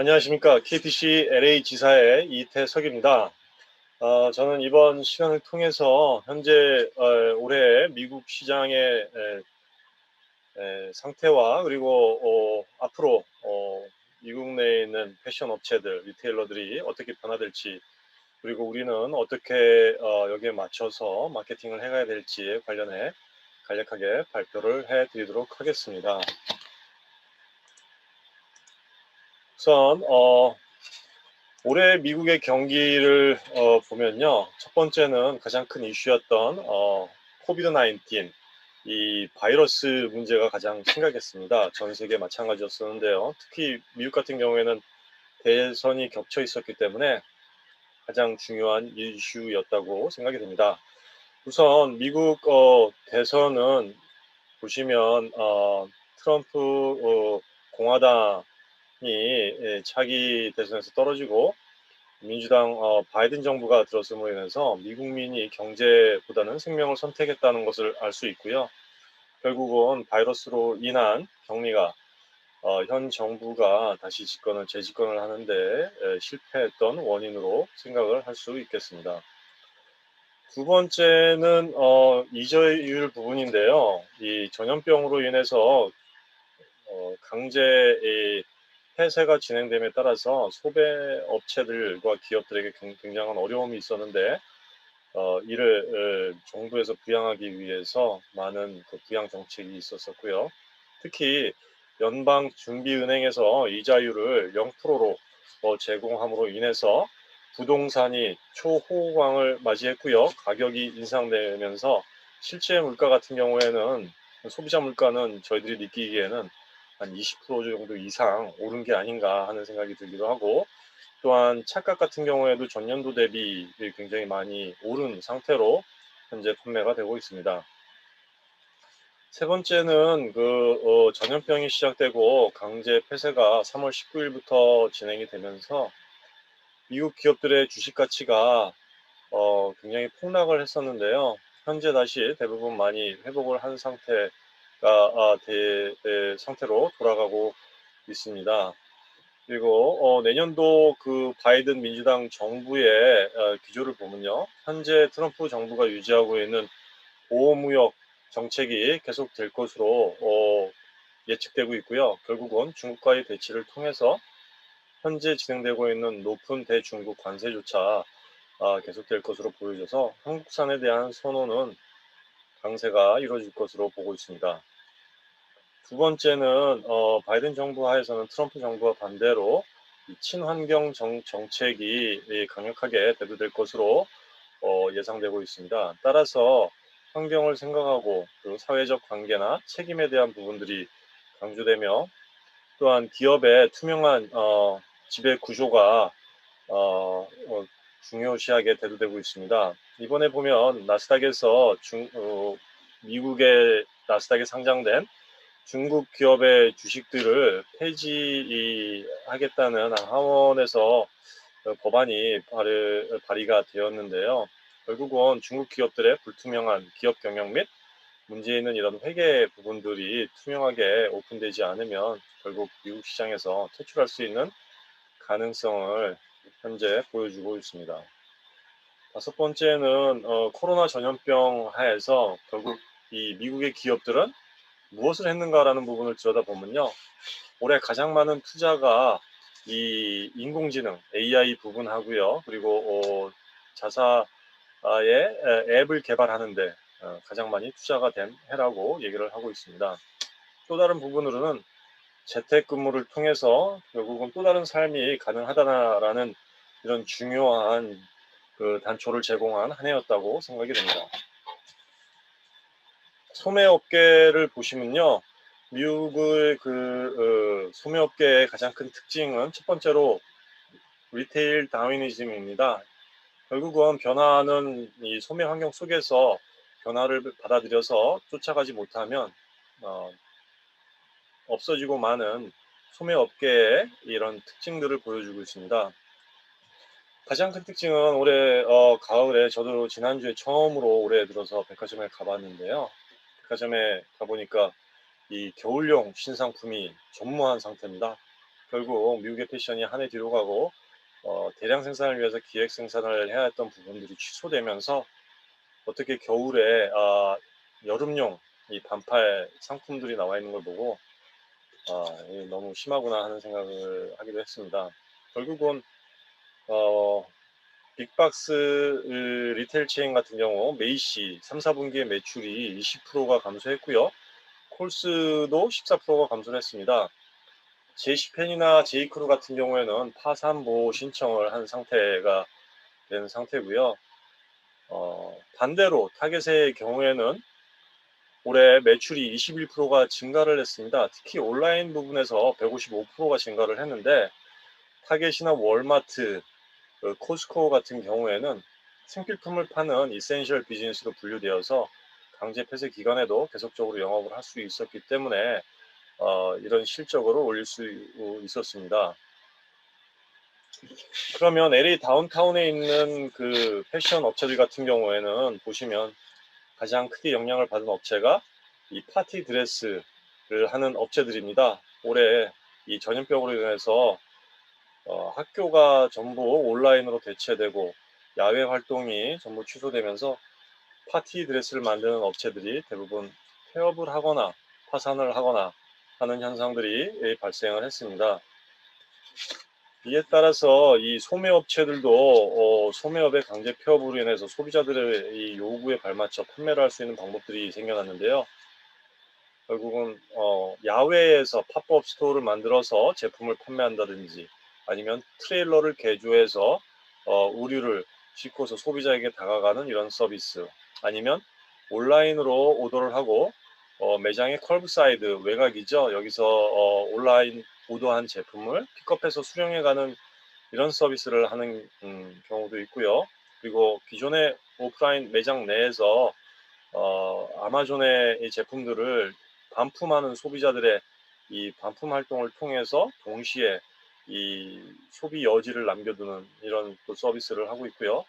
안녕하십니까. KTC LA 지사의 이태석입니다. 저는 이번 시간을 통해서 현재 올해 미국 시장의 상태와 그리고 앞으로 미국 내에 있는 패션 업체들, 리테일러들이 어떻게 변화될지, 그리고 우리는 어떻게 여기에 맞춰서 마케팅을 해가야 될지에 관련해 간략하게 발표를 해드리도록 하겠습니다. 우선 올해 미국의 경기를 보면요. 첫 번째는 가장 큰 이슈였던 코비드 19, 이 바이러스 문제가 가장 심각했습니다. 전 세계 마찬가지였었는데요. 특히 미국 같은 경우에는 대선이 겹쳐 있었기 때문에 가장 중요한 이슈였다고 생각이 됩니다. 우선 미국 대선은 보시면 트럼프 공화당이 차기 대선에서 떨어지고 민주당 바이든 정부가 들어섬으로 인해서 미국민이 경제보다는 생명을 선택했다는 것을 알 수 있고요. 결국은 바이러스로 인한 격리가 현 정부가 다시 재집권을 하는데 실패했던 원인으로 생각을 할 수 있겠습니다. 두 번째는 이저율 부분인데요. 이 전염병으로 인해서 강제 폐쇄가 진행됨에 따라서 소배 업체들과 기업들에게 굉장한 어려움이 있었는데 이를 정부에서 부양하기 위해서 많은 그 부양 정책이 있었었고요. 특히 연방준비은행에서 이자율을 0%로 제공함으로 인해서 부동산이 초호황을 맞이했고요. 가격이 인상되면서 실제 물가 같은 경우에는 소비자 물가는 저희들이 느끼기에는 한 20% 정도 이상 오른 게 아닌가 하는 생각이 들기도 하고, 또한 착각 같은 경우에도 전년도 대비 굉장히 많이 오른 상태로 현재 판매가 되고 있습니다. 세 번째는 전염병이 시작되고 강제 폐쇄가 3월 19일부터 진행이 되면서 미국 기업들의 주식 가치가 굉장히 폭락을 했었는데요. 현재 다시 대부분 많이 회복을 한 상태로 돌아가고 있습니다. 그리고 내년도 그 바이든 민주당 정부의 기조를 보면요. 현재 트럼프 정부가 유지하고 있는 보호무역 정책이 계속될 것으로 예측되고 있고요. 결국은 중국과의 대치를 통해서 현재 진행되고 있는 높은 대중국 관세조차 계속될 것으로 보여져서 한국산에 대한 선호는 강세가 이루어질 것으로 보고 있습니다. 두 번째는 바이든 정부 하에서는 트럼프 정부와 반대로 이 친환경 정책이 강력하게 대두될 것으로 예상되고 있습니다. 따라서 환경을 생각하고 그 사회적 관계나 책임에 대한 부분들이 강조되며, 또한 기업의 투명한 지배 구조가 중요시하게 대두되고 있습니다. 이번에 보면 나스닥에서 미국의 나스닥에 상장된 중국 기업의 주식들을 폐지하겠다는 하원에서 법안이 발의가 되었는데요. 결국은 중국 기업들의 불투명한 기업 경영 및 문제 있는 이런 회계 부분들이 투명하게 오픈되지 않으면 결국 미국 시장에서 퇴출할 수 있는 가능성을 현재 보여주고 있습니다. 다섯 번째는 코로나 전염병 하에서 결국 이 미국의 기업들은 무엇을 했는가라는 부분을 들여다보면요. 올해 가장 많은 투자가 이 인공지능 AI 부분하고요. 그리고 자사의 앱을 개발하는데 가장 많이 투자가 된 해라고 얘기를 하고 있습니다. 또 다른 부분으로는 재택근무를 통해서 결국은 또 다른 삶이 가능하다라는 이런 중요한 그 단초를 제공한 한 해였다고 생각이 됩니다. 소매업계를 보시면요. 미국의 소매업계의 가장 큰 특징은 첫 번째로 리테일 다윈이즘입니다. 결국은 변화는 이 소매 환경 속에서 변화를 받아들여서 쫓아가지 못하면 어, 없어지고 마는 소매업계의 이런 특징들을 보여주고 있습니다. 가장 큰 특징은 올해 가을에 저도 지난주에 처음으로 올해 들어서 백화점에 가봤는데요. 백화점에 가보니까 이 겨울용 신상품이 전무한 상태입니다. 결국 미국의 패션이 한 해 뒤로 가고 대량 생산을 위해서 기획 생산을 해야 했던 부분들이 취소되면서 어떻게 겨울에 여름용 이 반팔 상품들이 나와 있는 걸 보고 이게 너무 심하구나 하는 생각을 하기도 했습니다. 결국은 빅박스 리테일 체인 같은 경우 메이시 3, 4분기의 매출이 20%가 감소했고요. 콜스도 14%가 감소를 했습니다. 제시펜이나 제이크루 같은 경우에는 파산 보호 신청을 한 상태가 된 상태고요. 반대로 타겟의 경우에는 올해 매출이 21%가 증가를 했습니다. 특히 온라인 부분에서 155%가 증가를 했는데 타겟이나 월마트, 코스코 같은 경우에는 생필품을 파는 이센셜 비즈니스로 분류되어서 강제 폐쇄 기간에도 계속적으로 영업을 할 수 있었기 때문에 이런 실적으로 올릴 수 있었습니다. 그러면 LA 다운타운에 있는 그 패션 업체들 같은 경우에는 보시면 가장 크게 영향을 받은 업체가 이 파티 드레스를 하는 업체들입니다. 올해 이 전염병으로 인해서 학교가 전부 온라인으로 대체되고 야외 활동이 전부 취소되면서 파티 드레스를 만드는 업체들이 대부분 폐업을 하거나 파산을 하거나 하는 현상들이 발생을 했습니다. 이에 따라서 이 소매업체들도 소매업의 강제 폐업으로 인해서 소비자들의 이 요구에 발맞춰 판매를 할 수 있는 방법들이 생겨났는데요. 결국은 야외에서 팝업 스토어를 만들어서 제품을 판매한다든지 아니면 트레일러를 개조해서 우류를 싣고서 소비자에게 다가가는 이런 서비스, 아니면 온라인으로 오더를 하고 매장의 컬브사이드 외곽이죠. 여기서 온라인 오더한 제품을 픽업해서 수령해가는 이런 서비스를 하는 경우도 있고요. 그리고 기존의 오프라인 매장 내에서 아마존의 이 제품들을 반품하는 소비자들의 이 반품 활동을 통해서 동시에 이 소비 여지를 남겨두는 이런 또 서비스를 하고 있고요.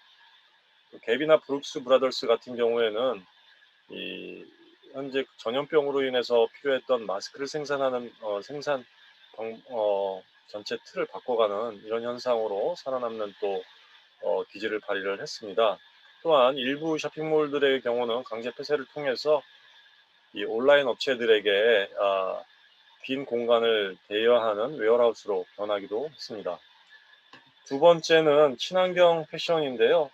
또 갭이나 브룩스 브라더스 같은 경우에는 이 현재 전염병으로 인해서 필요했던 마스크를 생산하는 생산 전체 틀을 바꿔가는 이런 현상으로 살아남는 또 기지를 발휘를 했습니다. 또한 일부 쇼핑몰들의 경우는 강제 폐쇄를 통해서 이 온라인 업체들에게 빈 공간을 대여하는 웨어하우스로 변하기도 했습니다. 두 번째는 친환경 패션인데요.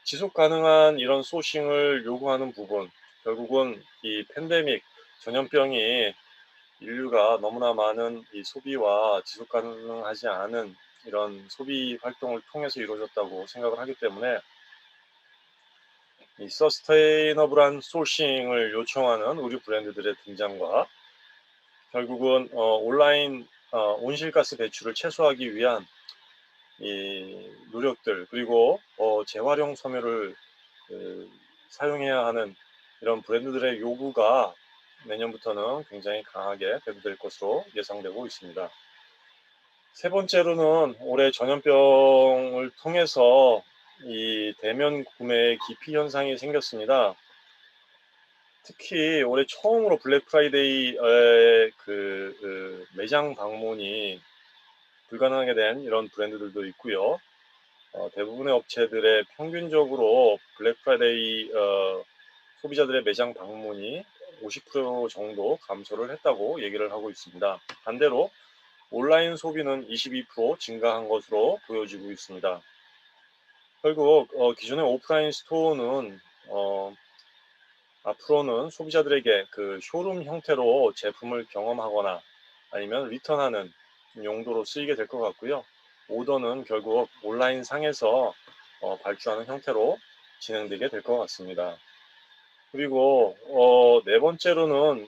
지속 가능한 이런 소싱을 요구하는 부분, 결국은 이 팬데믹 전염병이 인류가 너무나 많은 이 소비와 지속 가능하지 않은 이런 소비 활동을 통해서 이루어졌다고 생각을 하기 때문에 이 서스테이너블한 소싱을 요청하는 의류 브랜드들의 등장과 결국은 온라인 온실가스 배출을 최소화하기 위한 이 노력들, 그리고 재활용 섬유를 사용해야 하는 이런 브랜드들의 요구가 내년부터는 굉장히 강하게 대두될 것으로 예상되고 있습니다. 세 번째로는 올해 전염병을 통해서 이 대면 구매의 기피 현상이 생겼습니다. 특히 올해 처음으로 블랙 프라이데이에 매장 방문이 불가능하게 된 이런 브랜드들도 있고요. 대부분의 업체들의 평균적으로 블랙 프라이데이 소비자들의 매장 방문이 50% 정도 감소를 했다고 얘기를 하고 있습니다. 반대로 온라인 소비는 22% 증가한 것으로 보여지고 있습니다. 결국 기존의 오프라인 스토어는 앞으로는 소비자들에게 그 쇼룸 형태로 제품을 경험하거나 아니면 리턴하는 용도로 쓰이게 될 것 같고요. 오더는 결국 온라인 상에서 발주하는 형태로 진행되게 될 것 같습니다. 그리고 네 번째로는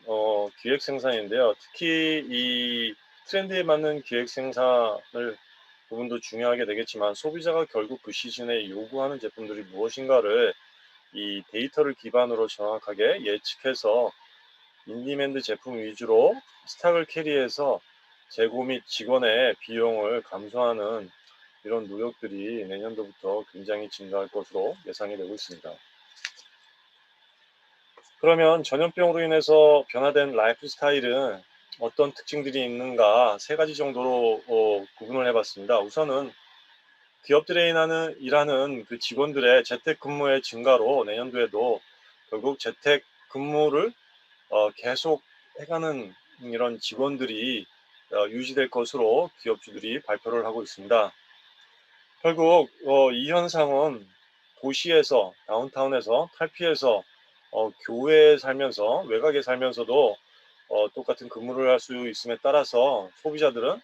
기획 생산인데요. 특히 이 트렌드에 맞는 기획 생산을 부분도 중요하게 되겠지만 소비자가 결국 그 시즌에 요구하는 제품들이 무엇인가를 이 데이터를 기반으로 정확하게 예측해서 인디맨드 제품 위주로 스탁을 캐리해서 재고 및 직원의 비용을 감소하는 이런 노력들이 내년도부터 굉장히 증가할 것으로 예상이 되고 있습니다. 그러면 전염병으로 인해서 변화된 라이프 스타일은 어떤 특징들이 있는가 세 가지 정도로 구분을 해봤습니다. 우선은 기업들에 일하는 그 직원들의 재택근무의 증가로 내년도에도 결국 재택근무를 계속 해가는 이런 직원들이 유지될 것으로 기업주들이 발표를 하고 있습니다. 결국 이 현상은 도시에서 다운타운에서 탈피해서 교외에 살면서 외곽에 살면서도 똑같은 근무를 할 수 있음에 따라서 소비자들은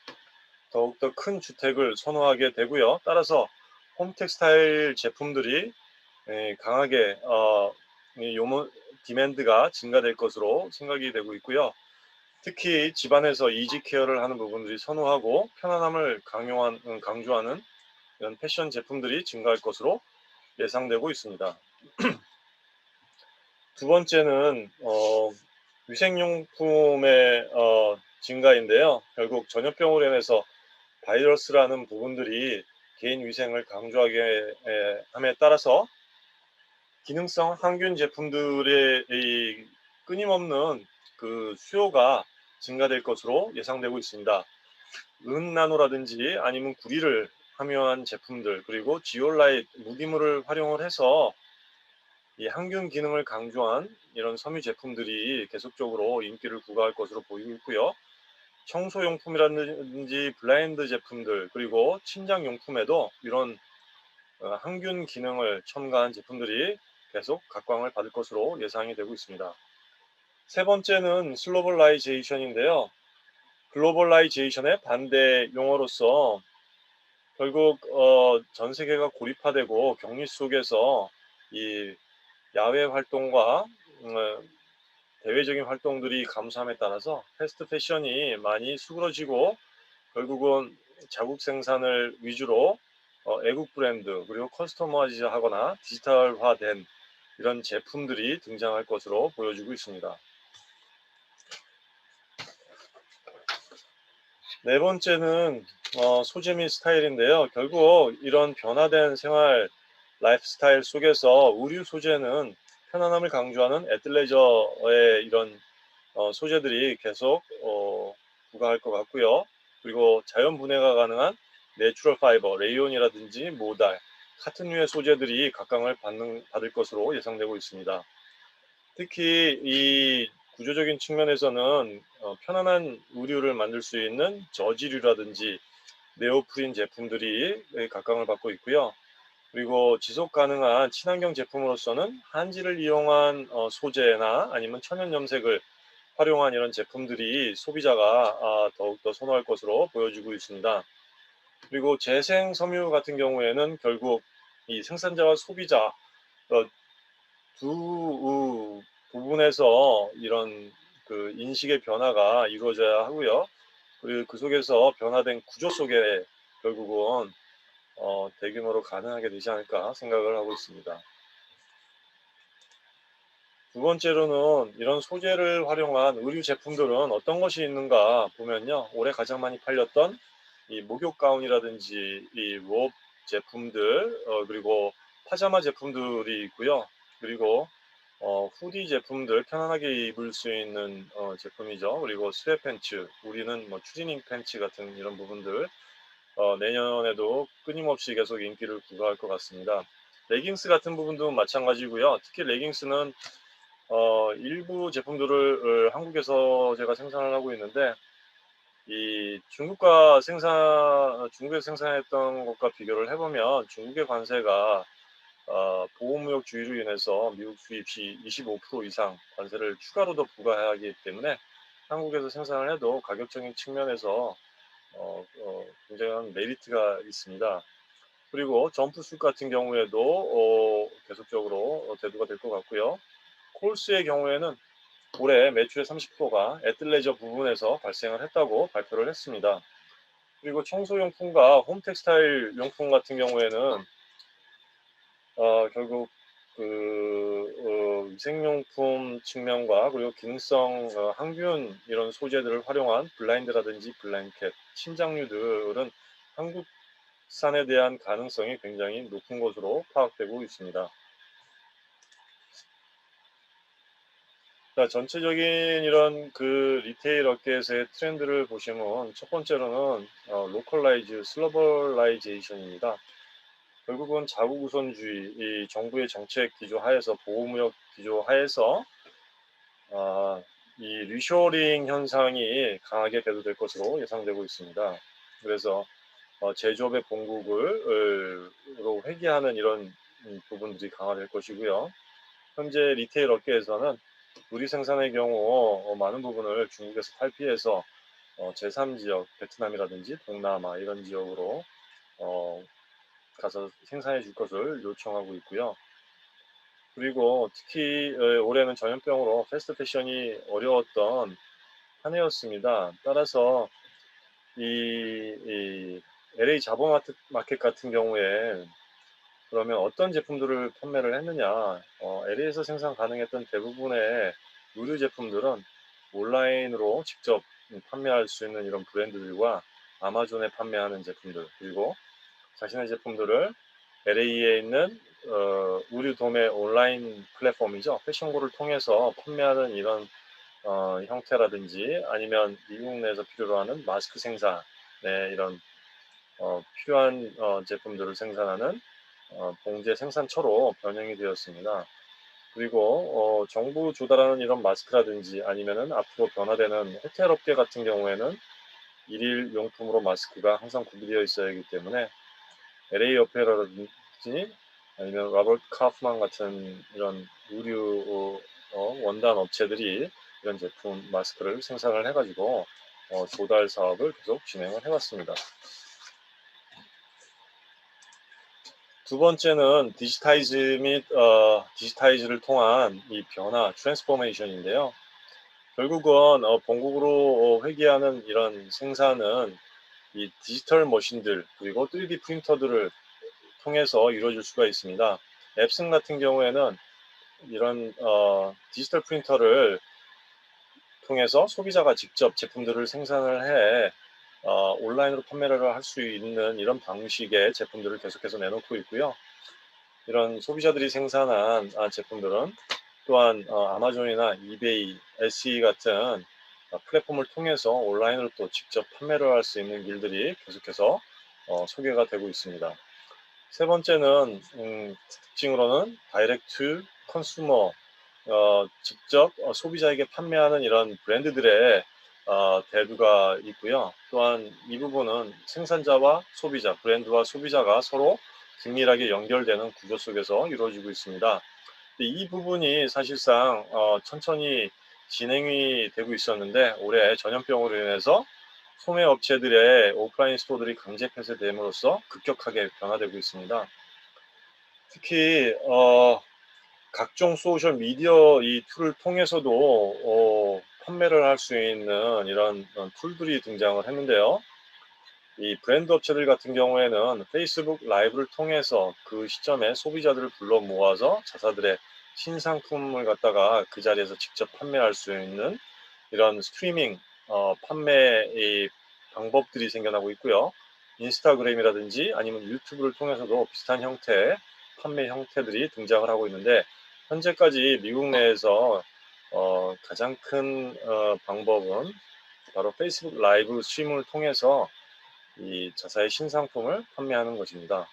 더욱더 큰 주택을 선호하게 되고요. 따라서 홈텍스타일 제품들이 강하게 이 요문 디맨드가 증가될 것으로 생각이 되고 있고요. 특히 집안에서 이지 케어를 하는 부분들이 선호하고 편안함을 강조하는 이런 패션 제품들이 증가할 것으로 예상되고 있습니다. 두 번째는 위생용품의 증가인데요. 결국 전염병으로 인해서 바이러스라는 부분들이 개인 위생을 강조하게 함에 따라서 기능성 항균 제품들의 이 끊임없는 그 수요가 증가될 것으로 예상되고 있습니다. 은나노라든지 아니면 구리를 함유한 제품들, 그리고 지올라이트 무기물을 활용을 해서 이 항균 기능을 강조한 이런 섬유 제품들이 계속적으로 인기를 구가할 것으로 보이고 있고요. 청소용품이라든지 블라인드 제품들, 그리고 침장용품에도 이런 항균 기능을 첨가한 제품들이 계속 각광을 받을 것으로 예상이 되고 있습니다. 세 번째는 슬로벌라이제이션인데요. 글로벌라이제이션의 반대 용어로서 결국 전 세계가 고립화되고 격리 속에서 이 야외 활동과 대외적인 활동들이 감소함에 따라서 패스트 패션이 많이 수그러지고 결국은 자국 생산을 위주로 애국 브랜드 그리고 커스터마이즈하거나 디지털화된 이런 제품들이 등장할 것으로 보여지고 있습니다. 네 번째는 소재 및 스타일인데요. 결국 이런 변화된 생활 라이프 스타일 속에서 의류 소재는 편안함을 강조하는 애틀레저의 이런 소재들이 계속 부과할 것 같고요. 그리고 자연 분해가 가능한 내추럴 파이버, 레이온이라든지 모달, 카튼류의 소재들이 각광을 받을 것으로 예상되고 있습니다. 특히 이 구조적인 측면에서는 편안한 의류를 만들 수 있는 저지류라든지 네오프린 제품들이 각광을 받고 있고요. 그리고 지속 가능한 친환경 제품으로서는 한지를 이용한 소재나 아니면 천연 염색을 활용한 이런 제품들이 소비자가 더욱더 선호할 것으로 보여지고 있습니다. 그리고 재생 섬유 같은 경우에는 결국 이 생산자와 소비자 두 부분에서 이런 그 인식의 변화가 이루어져야 하고요. 그리고 그 속에서 변화된 구조 속에 결국은 대규모로 가능하게 되지 않을까 생각을 하고 있습니다. 두 번째로는 이런 소재를 활용한 의류 제품들은 어떤 것이 있는가 보면요. 올해 가장 많이 팔렸던 이 목욕 가운이라든지 이 롭 제품들, 그리고 파자마 제품들이 있고요. 그리고 후디 제품들 편안하게 입을 수 있는 제품이죠. 그리고 스웨팬츠, 우리는 뭐 추리닝 팬츠 같은 이런 부분들 내년에도 끊임없이 계속 인기를 구가할 것 같습니다. 레깅스 같은 부분도 마찬가지고요. 특히 레깅스는 일부 제품들을 한국에서 제가 생산을 하고 있는데 이 중국에서 생산했던 것과 비교를 해보면 중국의 관세가 보호무역주의로 인해서 미국 수입 시 25% 이상 관세를 추가로 더 부과하기 때문에 한국에서 생산을 해도 가격적인 측면에서 굉장한 메리트가 있습니다. 그리고 점프슛 같은 경우에도 계속적으로 대두가 될 것 같고요. 콜스의 경우에는 올해 매출의 30%가 애틀레저 부분에서 발생을 했다고 발표를 했습니다. 그리고 청소용품과 홈텍스타일 용품 같은 경우에는 결국 위생용품 측면과 그리고 기능성 항균 이런 소재들을 활용한 블라인드라든지 블랭켓, 침장류들은 한국산에 대한 가능성이 굉장히 높은 것으로 파악되고 있습니다. 자, 전체적인 이런 그 리테일 업계에서의 트렌드를 보시면 첫 번째로는 로컬라이즈, 슬로벌라이제이션입니다. 결국은 자국 우선주의, 이 정부의 정책 기조 하에서 보호무역 기조 하에서 아, 이 리쇼링 현상이 강하게 대두될 것으로 예상되고 있습니다. 그래서 제조업의 본국으로 회귀하는 이런 부분들이 강화될 것이고요. 현재 리테일 업계에서는 우리 생산의 경우 많은 부분을 중국에서 탈피해서 제3지역, 베트남이라든지 동남아 이런 지역으로 어, 가서 생산해 줄 것을 요청하고 있고요. 그리고 특히 올해는 전염병으로 패스트 패션이 어려웠던 한 해였습니다. 따라서 이 LA 자보마켓 같은 경우에 그러면 어떤 제품들을 판매를 했느냐? LA에서 생산 가능했던 대부분의 의류 제품들은 온라인으로 직접 판매할 수 있는 이런 브랜드들과 아마존에 판매하는 제품들, 그리고 자신의 제품들을 LA에 있는 의류 도매 온라인 플랫폼이죠. 패션고를 통해서 판매하는 이런 형태라든지 아니면 미국 내에서 필요로 하는 마스크 생산, 네, 이런 필요한 제품들을 생산하는 봉제 생산처로 변형이 되었습니다. 그리고 정부 조달하는 이런 마스크라든지 아니면은 앞으로 변화되는 호텔 업계 같은 경우에는 일일 용품으로 마스크가 항상 구비되어 있어야 하기 때문에 LA 어페라든지 아니면 로버트 카프만 같은 이런 의류 원단 업체들이 이런 제품 마스크를 생산을 해가지고 조달 사업을 계속 진행을 해왔습니다. 두 번째는 디지타이즈 및 디지타이즈를 통한 이 변화, 트랜스포메이션인데요. 결국은 본국으로 회귀하는 이런 생산은 이 디지털 머신들 그리고 3D 프린터들을 통해서 이루어질 수가 있습니다. 앱슨 같은 경우에는 이런 디지털 프린터를 통해서 소비자가 직접 제품들을 생산을 해 온라인으로 판매를 할 수 있는 이런 방식의 제품들을 계속해서 내놓고 있고요. 이런 소비자들이 생산한 제품들은 또한 아마존이나 이베이, SE 같은 플랫폼을 통해서 온라인으로 또 직접 판매를 할 수 있는 길들이 계속해서 소개가 되고 있습니다. 세 번째는 특징으로는 다이렉트 컨슈머, 직접 소비자에게 판매하는 이런 브랜드들의 대두가 있고요. 또한 이 부분은 생산자와 소비자, 브랜드와 소비자가 서로 긴밀하게 연결되는 구조 속에서 이루어지고 있습니다. 이 부분이 사실상 천천히 진행이 되고 있었는데 올해 전염병으로 인해서 소매 업체들의 오프라인 스토어들이 강제 폐쇄됨으로써 급격하게 변화되고 있습니다. 특히 각종 소셜 미디어 이 툴을 통해서도 판매를 할 수 있는 이런 툴들이 등장을 했는데요. 이 브랜드 업체들 같은 경우에는 페이스북 라이브를 통해서 그 시점에 소비자들을 불러 모아서 자사들의 신상품을 갖다가 그 자리에서 직접 판매할 수 있는 이런 스트리밍 판매 이 방법들이 생겨나고 있고요. 인스타그램이라든지 아니면 유튜브를 통해서도 비슷한 형태의 판매 형태들이 등장을 하고 있는데 현재까지 미국 내에서 가장 큰 방법은 바로 페이스북 라이브 스트리밍을 통해서 이 자사의 신상품을 판매하는 것입니다.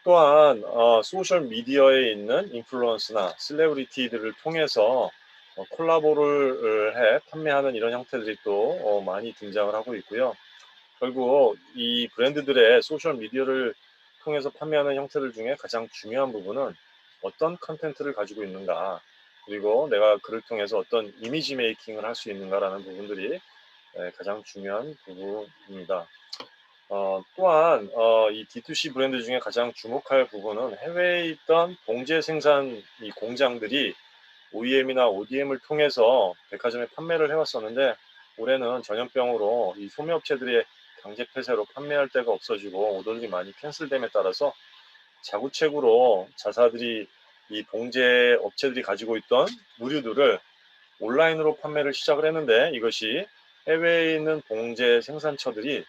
또한 소셜 미디어에 있는 인플루언스나 셀레브리티들을 통해서 콜라보를 해 판매하는 이런 형태들이 또 많이 등장을 하고 있고요. 결국 이 브랜드들의 소셜 미디어를 통해서 판매하는 형태들 중에 가장 중요한 부분은 어떤 컨텐츠를 가지고 있는가, 그리고 내가 그를 통해서 어떤 이미지 메이킹을 할 수 있는가라는 부분들이 가장 중요한 부분입니다. 또한 이 D2C 브랜드 중에 가장 주목할 부분은 해외에 있던 봉제 생산 이 공장들이 OEM이나 ODM을 통해서 백화점에 판매를 해왔었는데 올해는 전염병으로 이 소매업체들의 강제 폐쇄로 판매할 데가 없어지고 오더들이 많이 캔슬됨에 따라서 자구책으로 자사들이 이 봉제 업체들이 가지고 있던 의류들을 온라인으로 판매를 시작을 했는데 이것이 해외에 있는 봉제 생산처들이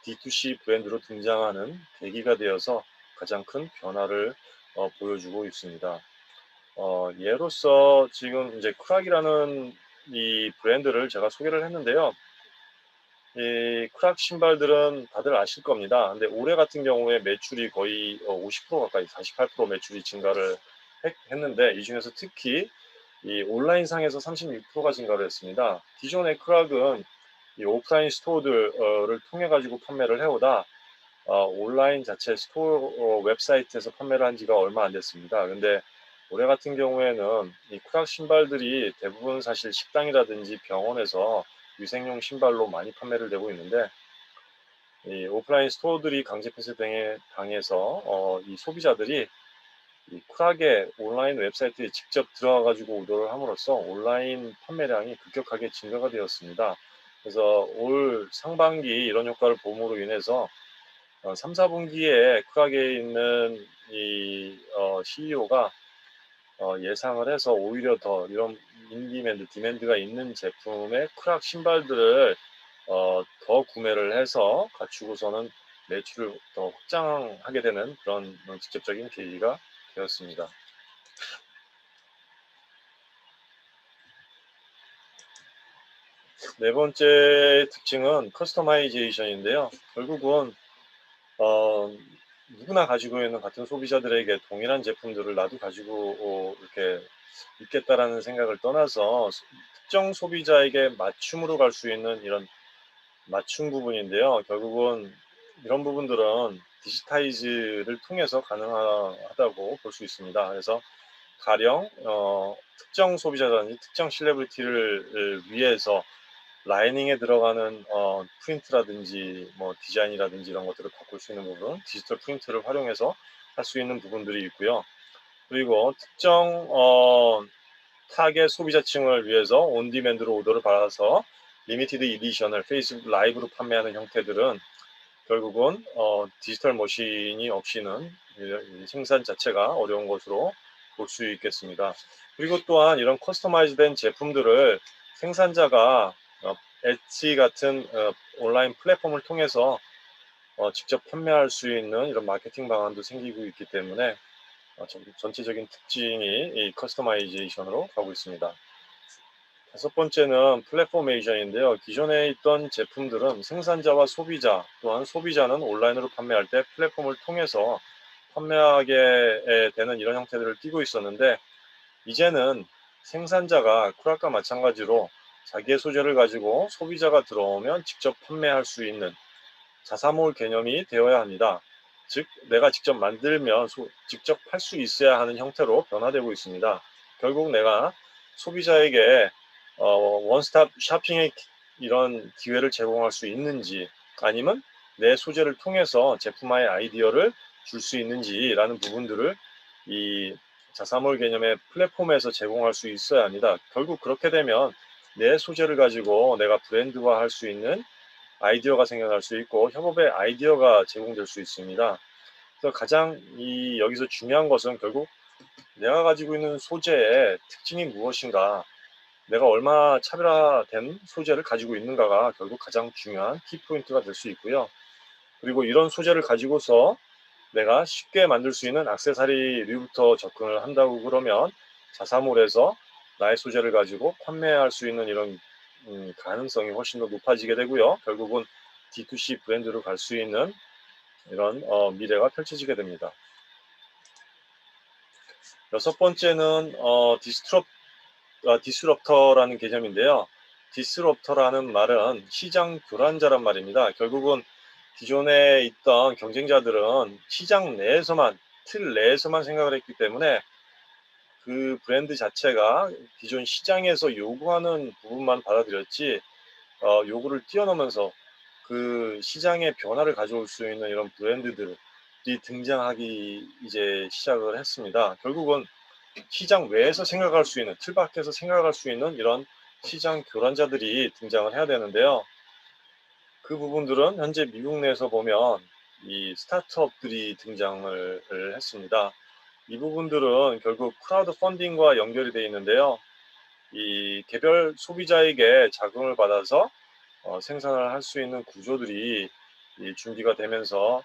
D2C 브랜드로 등장하는 계기가 되어서 가장 큰 변화를 보여주고 있습니다. 예로서 지금 이제 크락이라는 이 브랜드를 제가 소개를 했는데요. 이 크락 신발들은 다들 아실 겁니다. 근데 올해 같은 경우에 매출이 거의 50% 가까이 48% 매출이 증가를 했는데 이 중에서 특히 이 온라인상에서 36%가 증가를 했습니다. 기존의 크락은 이 오프라인 스토어들을 통해 가지고 판매를 해오다 온라인 자체 스토어 웹사이트에서 판매를 한 지가 얼마 안 됐습니다. 근데 올해 같은 경우에는 이 크락 신발들이 대부분 사실 식당이라든지 병원에서 위생용 신발로 많이 판매를 되고 있는데 이 오프라인 스토어들이 강제 폐쇄 등에 당해서 이 소비자들이 이 크락의 온라인 웹사이트에 직접 들어가 가지고 오더를 함으로써 온라인 판매량이 급격하게 증가가 되었습니다. 그래서 올 상반기 이런 효과를 봄으로 인해서 3, 4분기에 크락에 있는 이 CEO가 예상을 해서 오히려 더 이런 인디맨드, 디맨드가 있는 제품의 크락 신발들을 더 구매를 해서 갖추고서는 매출을 더 확장하게 되는 그런 직접적인 계기가 되었습니다. 네 번째 특징은 커스터마이제이션인데요. 결국은 어, 누구나 가지고 있는 같은 소비자들에게 동일한 제품들을 나도 가지고 이렇게 있겠다라는 생각을 떠나서 특정 소비자에게 맞춤으로 갈 수 있는 이런 맞춤 부분인데요. 결국은 이런 부분들은 디지타이즈를 통해서 가능하다고 볼 수 있습니다. 그래서 가령 특정 소비자라든지 특정 셀레브리티를 위해서 라이닝에 들어가는 프린트라든지 뭐 디자인이라든지 이런 것들을 바꿀 수 있는 부분, 디지털 프린트를 활용해서 할 수 있는 부분들이 있고요. 그리고 특정 타겟 소비자층을 위해서 온디맨드로 오더를 받아서 리미티드 이디션을 페이스북 라이브로 판매하는 형태들은 결국은 디지털 머신이 없이는 이 생산 자체가 어려운 것으로 볼 수 있겠습니다. 그리고 또한 이런 커스터마이즈된 제품들을 생산자가 엣지 같은 온라인 플랫폼을 통해서 직접 판매할 수 있는 이런 마케팅 방안도 생기고 있기 때문에 전체적인 특징이 이 커스터마이제이션으로 가고 있습니다. 다섯 번째는 플랫포메이션인데요. 기존에 있던 제품들은 생산자와 소비자, 또한 소비자는 온라인으로 판매할 때 플랫폼을 통해서 판매하게 되는 이런 형태들을 띠고 있었는데 이제는 생산자가 쿨락과 마찬가지로 자기의 소재를 가지고 소비자가 들어오면 직접 판매할 수 있는 자사몰 개념이 되어야 합니다. 즉, 내가 직접 만들면 직접 팔 수 있어야 하는 형태로 변화되고 있습니다. 결국 내가 소비자에게 원스톱 쇼핑의 이런 기회를 제공할 수 있는지 아니면 내 소재를 통해서 제품화의 아이디어를 줄 수 있는지라는 부분들을 이 자사몰 개념의 플랫폼에서 제공할 수 있어야 합니다. 결국 그렇게 되면 내 소재를 가지고 내가 브랜드화 할 수 있는 아이디어가 생겨날 수 있고 협업의 아이디어가 제공될 수 있습니다. 그래서 가장 여기서 중요한 것은 결국 내가 가지고 있는 소재의 특징이 무엇인가, 내가 얼마나 차별화된 소재를 가지고 있는가가 결국 가장 중요한 키포인트가 될 수 있고요. 그리고 이런 소재를 가지고서 내가 쉽게 만들 수 있는 액세서리류부터 접근을 한다고 그러면 자사몰에서 나의 소재를 가지고 판매할 수 있는 이런 가능성이 훨씬 더 높아지게 되고요. 결국은 D2C 브랜드로 갈 수 있는 이런 미래가 펼쳐지게 됩니다. 여섯 번째는 디스럽터라는 개념인데요. 디스럽터라는 말은 시장 교란자란 말입니다. 결국은 기존에 있던 경쟁자들은 시장 내에서만, 틀 내에서만 생각을 했기 때문에 그 브랜드 자체가 기존 시장에서 요구하는 부분만 받아들였지 요구를 뛰어넘으면서 그 시장의 변화를 가져올 수 있는 이런 브랜드들이 등장하기 이제 시작을 했습니다. 결국은 시장 외에서 생각할 수 있는, 틀 밖에서 생각할 수 있는 이런 시장 교란자들이 등장을 해야 되는데요. 그 부분들은 현재 미국 내에서 보면 이 스타트업들이 등장을 했습니다. 이 부분들은 결국 크라우드 펀딩과 연결이 되어 있는데요. 이 개별 소비자에게 자금을 받아서 생산을 할 수 있는 구조들이 준비가 되면서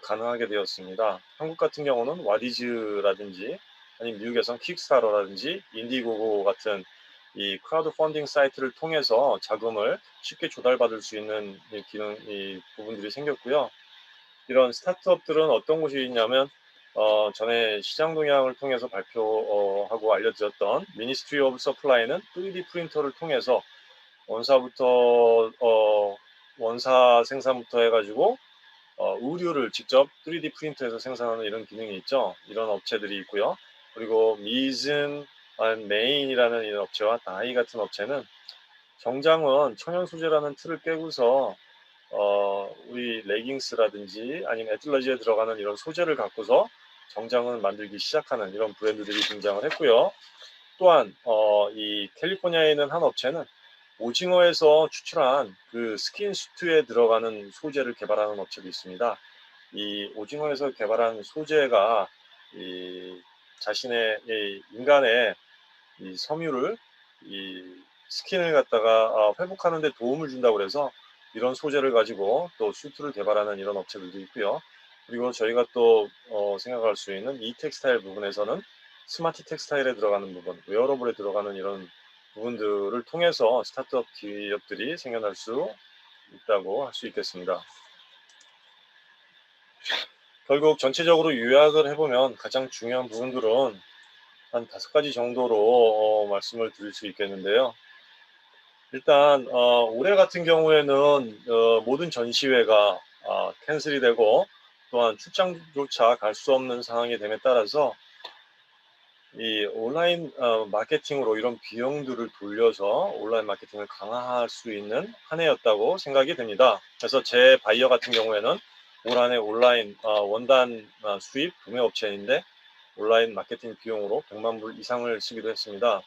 가능하게 되었습니다. 한국 같은 경우는 와디즈라든지 아니면 미국에선 킥스타터라든지 인디고고 같은 이 크라우드 펀딩 사이트를 통해서 자금을 쉽게 조달받을 수 있는 이 부분들이 생겼고요. 이런 스타트업들은 어떤 곳이 있냐면 전에 시장 동향을 통해서 발표하고 알려드렸던 미니스트리 오브 서플라이는 3D 프린터를 통해서 원사부터 원사 생산부터 해가지고 의류를 직접 3D 프린터에서 생산하는 이런 기능이 있죠. 이런 업체들이 있고요. 그리고 미즌, 메인이라는 이런 업체와 다이 같은 업체는 정장은 천연 소재라는 틀을 깨고서 우리 레깅스라든지 아니면 애틀러지에 들어가는 이런 소재를 갖고서 정장을 만들기 시작하는 이런 브랜드들이 등장을 했고요. 또한 이 캘리포니아에 있는 한 업체는 오징어에서 추출한 그 스킨 수트에 들어가는 소재를 개발하는 업체도 있습니다. 이 오징어에서 개발한 소재가 이 자신의 이 인간의 이 섬유를 이 스킨을 갖다가 회복하는 데 도움을 준다고 그래서 이런 소재를 가지고 또 수트를 개발하는 이런 업체들도 있고요. 그리고 저희가 또 생각할 수 있는 이 텍스타일 부분에서는 스마트 텍스타일에 들어가는 부분, 웨어러블에 들어가는 이런 부분들을 통해서 스타트업 기업들이 생겨날 수 있다고 할 수 있겠습니다. 결국 전체적으로 요약을 해보면 가장 중요한 부분들은 한 5가지 정도로 말씀을 드릴 수 있겠는데요. 일단 올해 같은 경우에는 모든 전시회가 캔슬이 되고 또한 출장조차 갈 수 없는 상황이 됨에 따라서 이 온라인 마케팅으로 이런 비용들을 돌려서 온라인 마케팅을 강화할 수 있는 한 해였다고 생각이 됩니다. 그래서 제 바이어 같은 경우에는 올 한해 온라인 원단 수입 구매 업체인데 온라인 마케팅 비용으로 100만 불 이상을 쓰기도 했습니다.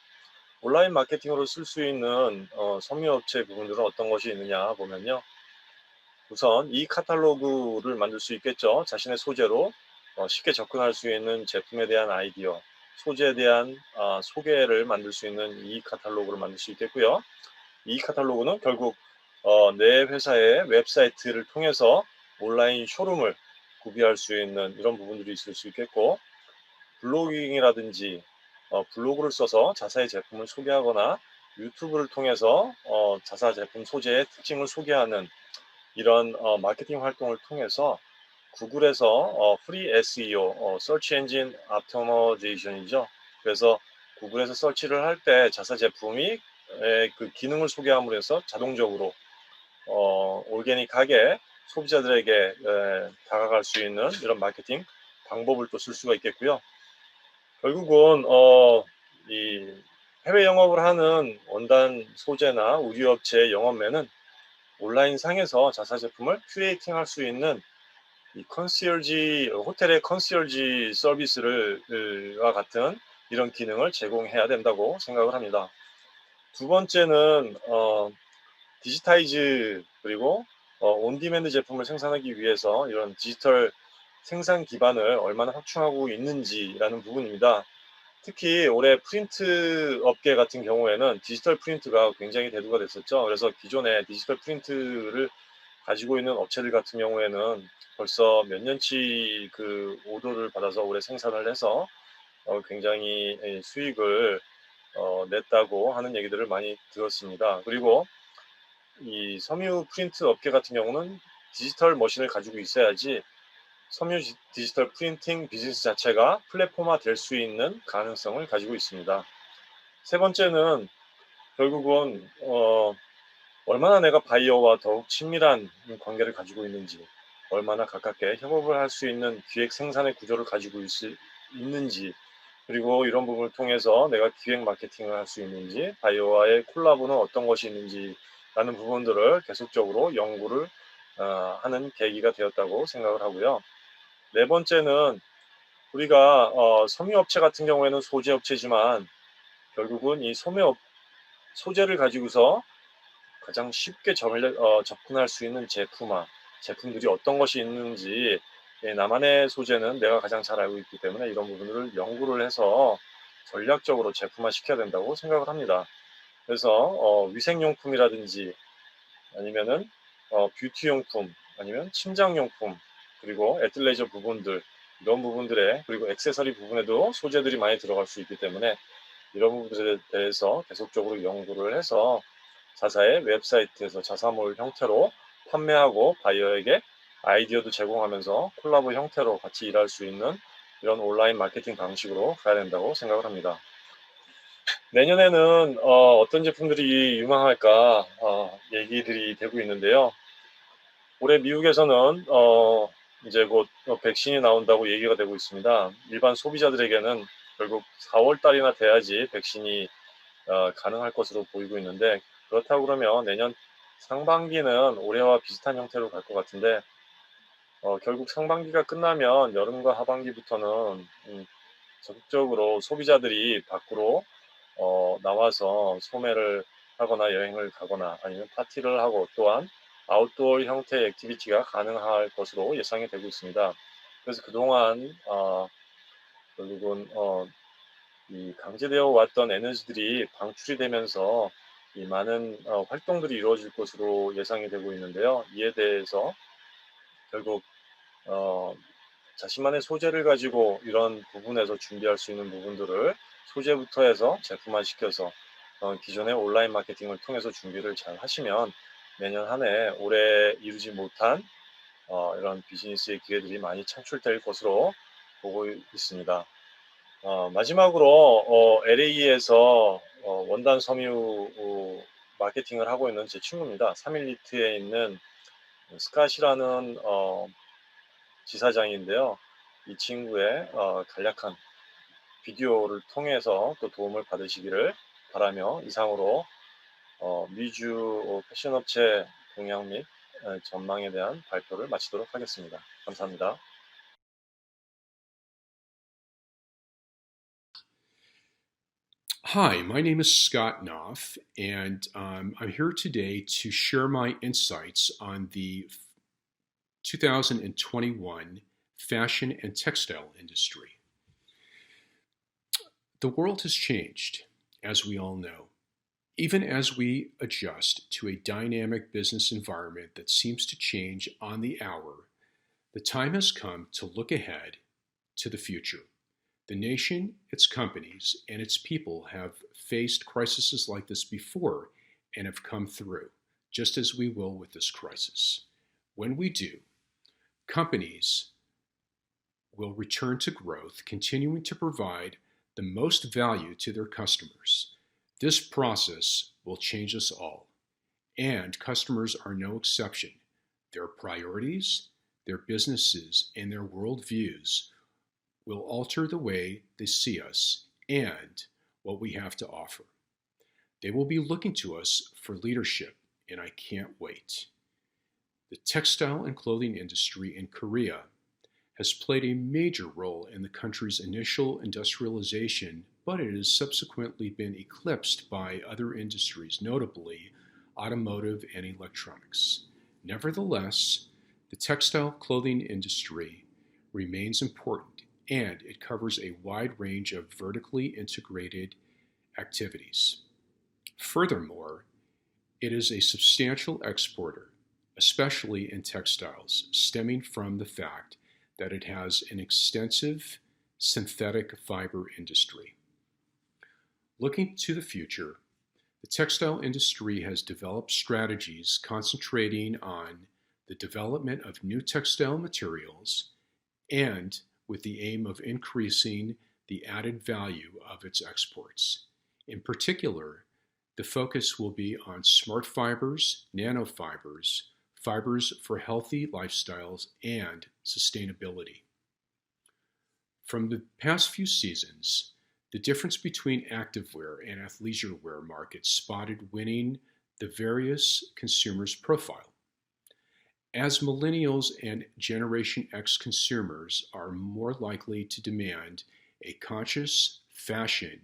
온라인 마케팅으로 쓸 수 있는 섬유업체 부분들은 어떤 것이 있느냐 보면요. 우선 이 카탈로그를 만들 수 있겠죠. 자신의 소재로 쉽게 접근할 수 있는 제품에 대한 아이디어, 소재에 대한 소개를 만들 수 있는 이 카탈로그를 만들 수 있겠고요. 이 카탈로그는 결국 내 회사의 웹사이트를 통해서 온라인 쇼룸을 구비할 수 있는 이런 부분들이 있을 수 있겠고, 블로깅이라든지 블로그를 써서 자사의 제품을 소개하거나 유튜브를 통해서 자사 제품 소재의 특징을 소개하는 이런 마케팅 활동을 통해서 구글에서 프리 SEO, Search Engine Optimization이죠. 그래서 구글에서 서치를 할 때 자사 제품이 그 기능을 소개함으로 해서 자동적으로 올게닉하게 소비자들에게 다가갈 수 있는 이런 마케팅 방법을 또 쓸 수가 있겠고요. 결국은 이 해외 영업을 하는 원단 소재나 의류업체의 영업매는 온라인 상에서 자사 제품을 큐레이팅 할 수 있는 이 컨시얼지, 호텔의 컨시얼지 서비스와 같은 이런 기능을 제공해야 된다고 생각을 합니다. 두 번째는 디지타이즈 그리고 온디맨드 제품을 생산하기 위해서 이런 디지털 생산 기반을 얼마나 확충하고 있는지라는 부분입니다. 특히 올해 프린트 업계 같은 경우에는 디지털 프린트가 굉장히 대두가 됐었죠. 그래서 기존의 디지털 프린트를 가지고 있는 업체들 같은 경우에는 벌써 몇 년치 그 오더를 받아서 올해 생산을 해서 굉장히 수익을 냈다고 하는 얘기들을 많이 들었습니다. 그리고 이 섬유 프린트 업계 같은 경우는 디지털 머신을 가지고 있어야지 섬유 디지털 프린팅 비즈니스 자체가 플랫폼화 될 수 있는 가능성을 가지고 있습니다. 세 번째는 결국은 얼마나 내가 바이어와 더욱 친밀한 관계를 가지고 있는지, 얼마나 가깝게 협업을 할 수 있는 기획 생산의 구조를 가지고 있는지, 그리고 이런 부분을 통해서 내가 기획 마케팅을 할 수 있는지, 바이어와의 콜라보는 어떤 것이 있는지라는 부분들을 계속적으로 연구를 하는 계기가 되었다고 생각을 하고요. 네 번째는 우리가 섬유업체 같은 경우에는 소재업체지만 결국은 이 소재를 가지고서 가장 쉽게 접근할 수 있는 제품들이 어떤 것이 있는지 나만의 소재는 내가 가장 잘 알고 있기 때문에 이런 부분들을 연구를 해서 전략적으로 제품화 시켜야 된다고 생각을 합니다. 그래서 위생용품이라든지 아니면은 뷰티용품 아니면 침장용품 그리고 애틀레저 부분들 이런 부분들에, 그리고 액세서리 부분에도 소재들이 많이 들어갈 수 있기 때문에 이런 부분들에 대해서 계속적으로 연구를 해서 자사의 웹사이트에서 자사몰 형태로 판매하고 바이어에게 아이디어도 제공하면서 콜라보 형태로 같이 일할 수 있는 이런 온라인 마케팅 방식으로 가야 된다고 생각을 합니다. 내년에는 어떤 제품들이 유망할까 얘기들이 되고 있는데요. 올해 미국에서는 이제 곧 백신이 나온다고 얘기가 되고 있습니다. 일반 소비자들에게는 결국 4월 달이나 돼야지 백신이 가능할 것으로 보이고 있는데, 그렇다고 그러면 내년 상반기는 올해와 비슷한 형태로 갈 것 같은데, 결국 상반기가 끝나면 여름과 하반기부터는 적극적으로 소비자들이 밖으로 나와서 소매를 하거나 여행을 가거나 아니면 파티를 하고, 또한 아웃도어 형태의 액티비티가 가능할 것으로 예상이 되고 있습니다. 그래서 그동안 결국은 이 강제되어 왔던 에너지들이 방출이 되면서 이 많은 활동들이 이루어질 것으로 예상이 되고 있는데요. 이에 대해서 결국 어, 자신만의 소재를 가지고 이런 부분에서 준비할 수 있는 부분들을 소재부터 해서 제품화시켜서 기존의 온라인 마케팅을 통해서 준비를 잘 하시면 내년 한 해 올해 이루지 못한 이런 비즈니스의 기회들이 많이 창출될 것으로 보고 있습니다. 마지막으로 LA에서 원단 섬유 마케팅을 하고 있는 제 친구입니다. 3일리트에 있는 스캇이라는 지사장인데요. 이 친구의 간략한 비디오를 통해서 또 도움을 받으시기를 바라며, 이상으로 미주 패션업체 동향 및 전망에 대한 발표를 마치도록 하겠습니다. 감사합니다. Hi, my name is Scott Knopf, and I'm here today to share my insights on the 2021 fashion and textile industry. The world has changed, as we all know. Even as we adjust to a dynamic business environment that seems to change on the hour, the time has come to look ahead to the future. The nation, its companies, and its people have faced crises like this before and have come through, just as we will with this crisis. When we do, companies will return to growth, continuing to provide the most value to their customers. This process will change us all, and customers are no exception. Their priorities, their businesses, and their worldviews will alter the way they see us and what we have to offer. They will be looking to us for leadership, and I can't wait. The textile and clothing industry in Korea has played a major role in the country's initial industrialization, but it has subsequently been eclipsed by other industries, notably automotive and electronics. Nevertheless, the textile clothing industry remains important, and it covers a wide range of vertically integrated activities. Furthermore, it is a substantial exporter, especially in textiles, stemming from the fact that it has an extensive synthetic fiber industry. Looking to the future, the textile industry has developed strategies concentrating on the development of new textile materials and with the aim of increasing the added value of its exports. In particular, the focus will be on smart fibers, nanofibers, fibers for healthy lifestyles, and sustainability. From the past few seasons, the difference between activewear and athleisure wear markets spotted winning the various consumers' profile. As millennials and Generation X consumers are more likely to demand a conscious fashion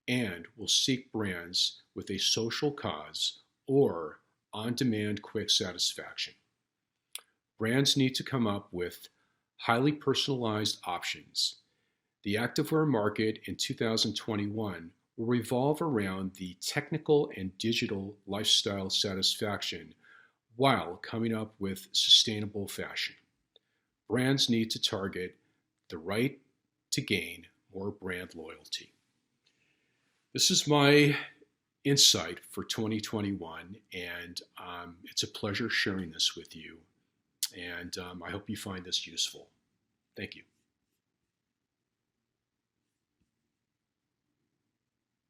and will seek brands with a social cause or on-demand quick satisfaction. Brands need to come up with highly personalized options. The activewear market in 2021 will revolve around the technical and digital lifestyle satisfaction while coming up with sustainable fashion. Brands need to target the right to gain more brand loyalty. This is my insight for 2021, and it's a pleasure sharing this with you. And I hope you find this useful. Thank you.